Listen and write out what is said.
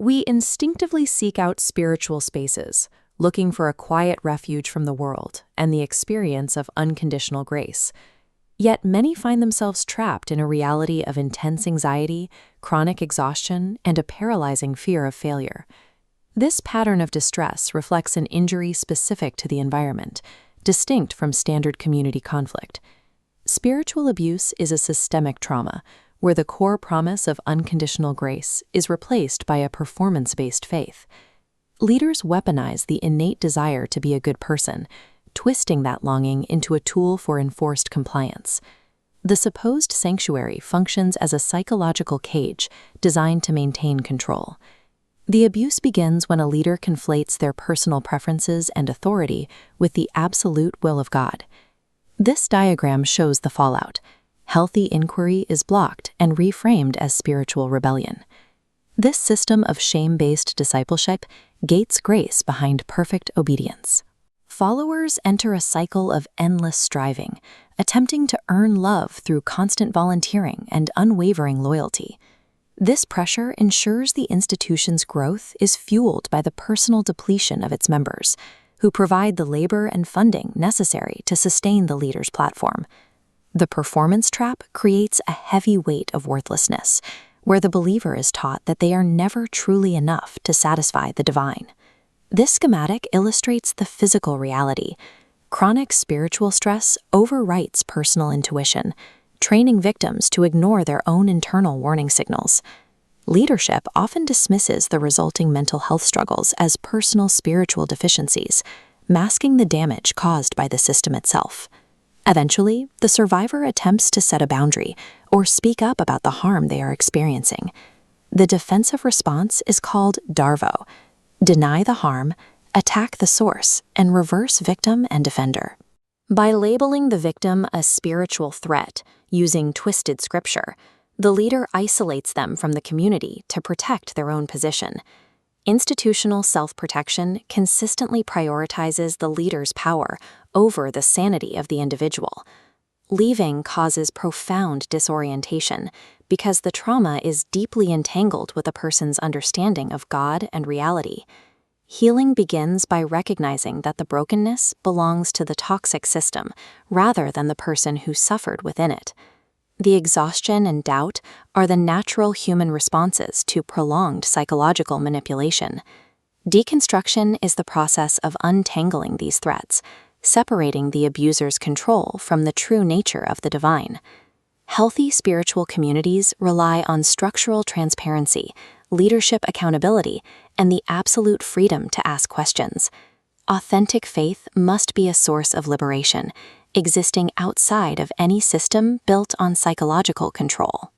We instinctively seek out spiritual spaces, looking for a quiet refuge from the world and the experience of unconditional grace. Yet many find themselves trapped in a reality of intense anxiety, chronic exhaustion, and a paralyzing fear of failure. This pattern of distress reflects an injury specific to the environment, distinct from standard community conflict. Spiritual abuse is a systemic trauma, where the core promise of unconditional grace is replaced by a performance-based faith. Leaders weaponize the innate desire to be a good person, twisting that longing into a tool for enforced compliance. The supposed sanctuary functions as a psychological cage designed to maintain control. The abuse begins when a leader conflates their personal preferences and authority with the absolute will of God. This diagram shows the fallout. Healthy inquiry is blocked and reframed as spiritual rebellion. This system of shame-based discipleship gates grace behind perfect obedience. Followers enter a cycle of endless striving, attempting to earn love through constant volunteering and unwavering loyalty. This pressure ensures the institution's growth is fueled by the personal depletion of its members, who provide the labor and funding necessary to sustain the leader's platform. The performance trap creates a heavy weight of worthlessness, where the believer is taught that they are never truly enough to satisfy the divine. This schematic illustrates the physical reality. Chronic spiritual stress overwrites personal intuition, training victims to ignore their own internal warning signals. Leadership often dismisses the resulting mental health struggles as personal spiritual deficiencies, masking the damage caused by the system itself. Eventually, the survivor attempts to set a boundary or speak up about the harm they are experiencing. The defensive response is called DARVO: deny the harm, attack the source, and reverse victim and defender. By labeling the victim a spiritual threat using twisted scripture, the leader isolates them from the community to protect their own position. Institutional self-protection consistently prioritizes the leader's power over the sanity of the individual. Leaving causes profound disorientation because the trauma is deeply entangled with a person's understanding of God and reality. Healing begins by recognizing that the brokenness belongs to the toxic system rather than the person who suffered within it. The exhaustion and doubt are the natural human responses to prolonged psychological manipulation. Deconstruction is the process of untangling these threats, separating the abuser's control from the true nature of the divine. Healthy spiritual communities rely on structural transparency, leadership accountability, and the absolute freedom to ask questions. Authentic faith must be a source of liberation, existing outside of any system built on psychological control.